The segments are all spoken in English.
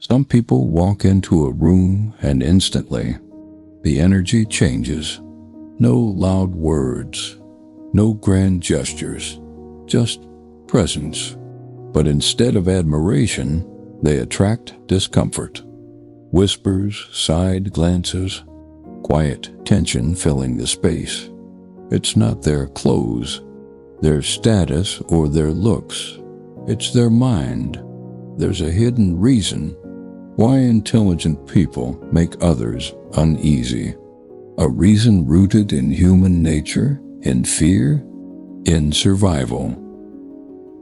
Some people walk into a room and instantly the energy changes. No loud words, no grand gestures, just presence. But instead of admiration, they attract discomfort. Whispers, side glances, quiet tension filling the space. It's not their clothes, their status, or their looks. It's their mind. There's a hidden reason why intelligent people make others uneasy. A reason rooted in human nature, in fear, in survival.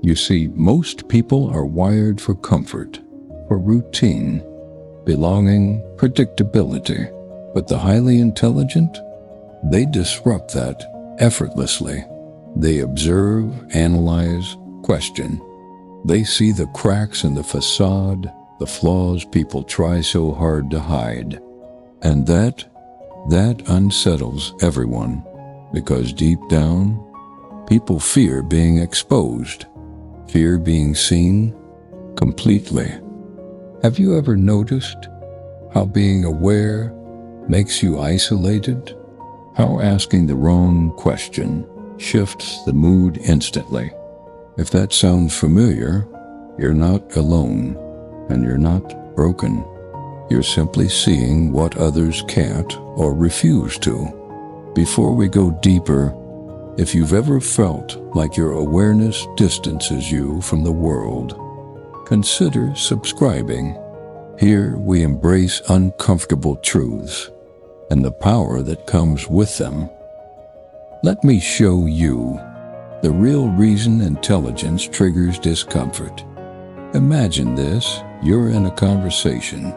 You see, most people are wired for comfort, for routine, belonging, predictability. But the highly intelligent, they disrupt that effortlessly. They observe, analyze, question. They see the cracks in the facade, the flaws people try so hard to hide. And that unsettles everyone, because deep down, people fear being exposed, fear being seen completely. Have you ever noticed how being aware makes you isolated? How asking the wrong question shifts the mood instantly? If that sounds familiar, you're not alone, and you're not broken. You're simply seeing what others can't or refuse to. Before we go deeper, if you've ever felt like your awareness distances you from the world, consider subscribing. Here we embrace uncomfortable truths and the power that comes with them. Let me show you the real reason intelligence triggers discomfort. Imagine this: you're in a conversation.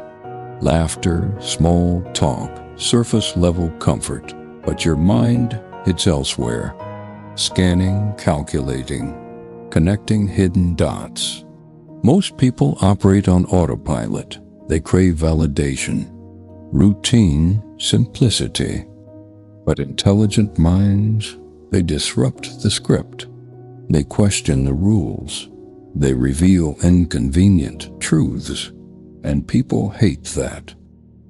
Laughter, small talk, surface level comfort, but your mind, it's elsewhere. Scanning, calculating, connecting hidden dots. Most people operate on autopilot. They crave validation, routine, simplicity. But intelligent minds, they disrupt the script. They question the rules. They reveal inconvenient truths. And people hate that.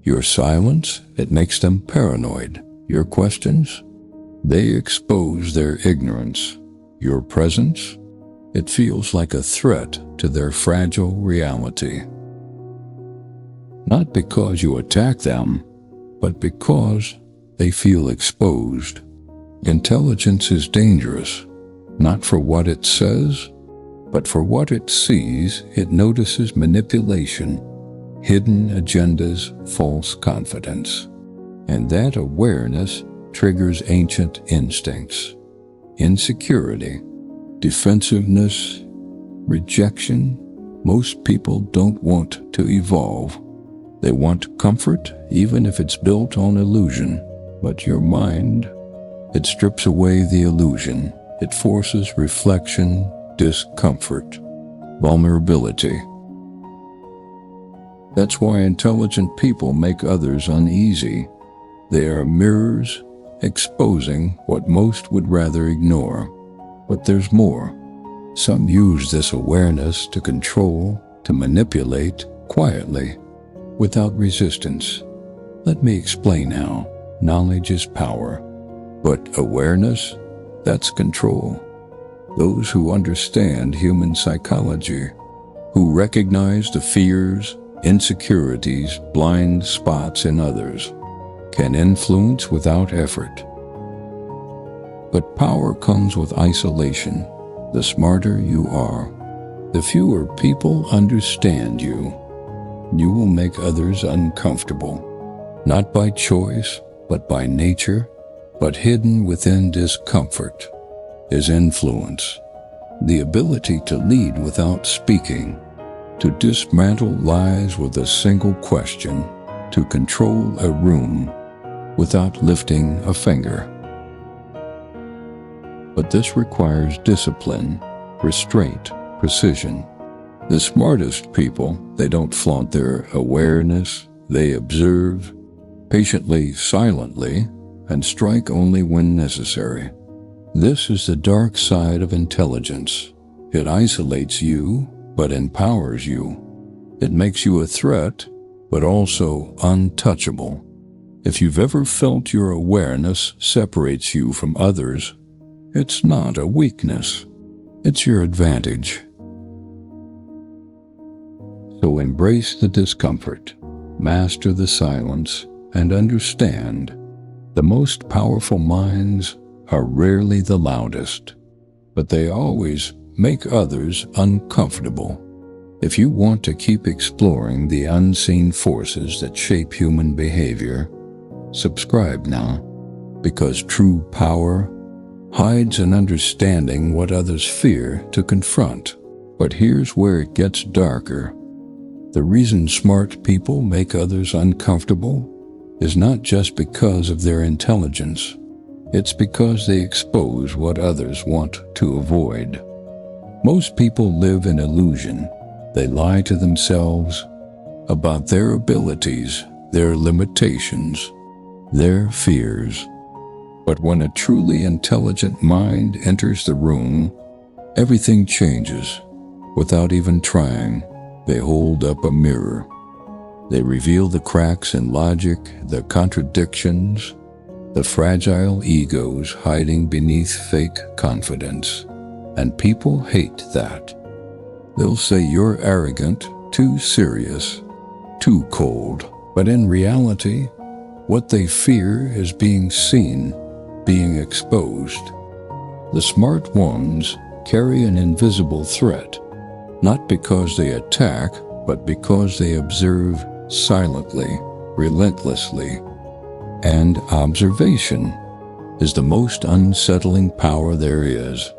Your silence, it makes them paranoid. Your questions, they expose their ignorance. Your presence, it feels like a threat to their fragile reality. Not because you attack them, but because they feel exposed. Intelligence is dangerous, not for what it says, but for what it sees. It notices manipulation, hidden agendas, false confidence. And that awareness triggers ancient instincts: insecurity, defensiveness, rejection. Most people don't want to evolve. They want comfort, even if it's built on illusion. But your mind, it strips away the illusion. It forces reflection, discomfort, vulnerability. That's why intelligent people make others uneasy. They are mirrors, exposing what most would rather ignore. But there's more. Some use this awareness to control, to manipulate quietly, without resistance. Let me explain how. Knowledge is power, but awareness, that's control. Those who understand human psychology, who recognize the fears, insecurities, blind spots in others, can influence without effort. But power comes with isolation. The smarter you are, the fewer people understand you. You will make others uncomfortable, not by choice, but by nature. But hidden within discomfort is influence, the ability to lead without speaking, to dismantle lies with a single question, to control a room without lifting a finger. But this requires discipline, restraint, precision. The smartest people, they don't flaunt their awareness. They observe, patiently, silently, and strike only when necessary. This is the dark side of intelligence. It isolates you, but empowers you. It makes you a threat, but also untouchable. If you've ever felt your awareness separates you from others, it's not a weakness. It's your advantage. So embrace the discomfort, master the silence, and understand the most powerful minds are rarely the loudest, but they always make others uncomfortable. If you want to keep exploring the unseen forces that shape human behavior, subscribe now, because true power hides in understanding what others fear to confront. But here's where it gets darker. The reason smart people make others uncomfortable is not just because of their intelligence. It's because they expose what others want to avoid. Most people live in illusion. They lie to themselves about their abilities, their limitations, their fears. But when a truly intelligent mind enters the room, everything changes. Without even trying, they hold up a mirror. They reveal the cracks in logic, the contradictions, the fragile egos hiding beneath fake confidence. And people hate that. They'll say you're arrogant, too serious, too cold. But in reality, what they fear is being seen, being exposed. The smart ones carry an invisible threat, not because they attack, but because they observe silently, relentlessly. And observation is the most unsettling power there is.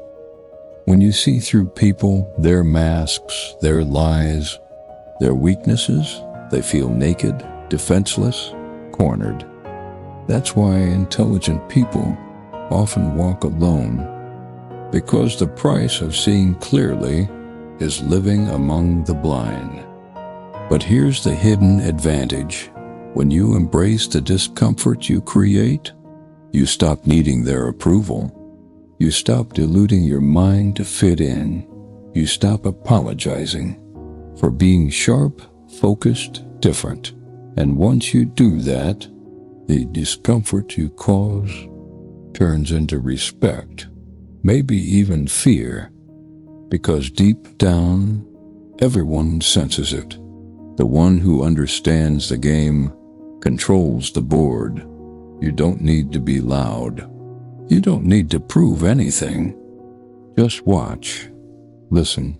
When you see through people, their masks, their lies, their weaknesses, they feel naked, defenseless, cornered. That's why intelligent people often walk alone, because the price of seeing clearly is living among the blind. But here's the hidden advantage. When you embrace the discomfort you create, you stop needing their approval. You stop deluding your mind to fit in. You stop apologizing for being sharp, focused, different. And once you do that, the discomfort you cause turns into respect, maybe even fear, because deep down, everyone senses it. The one who understands the game controls the board. You don't need to be loud. You don't need to prove anything. Just watch, listen,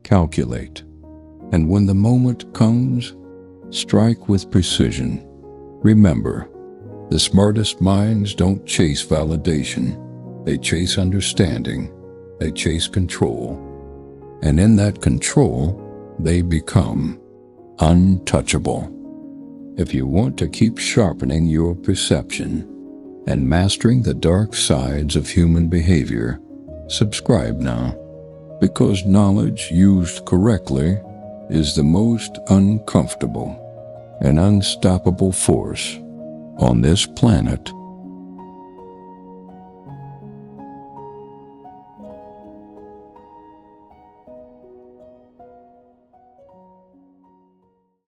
calculate. And when the moment comes, strike with precision. Remember, the smartest minds don't chase validation. They chase understanding. They chase control. And in that control, they become untouchable. If you want to keep sharpening your perception and mastering the dark sides of human behavior, subscribe now, because knowledge used correctly is the most uncomfortable and unstoppable force on this planet.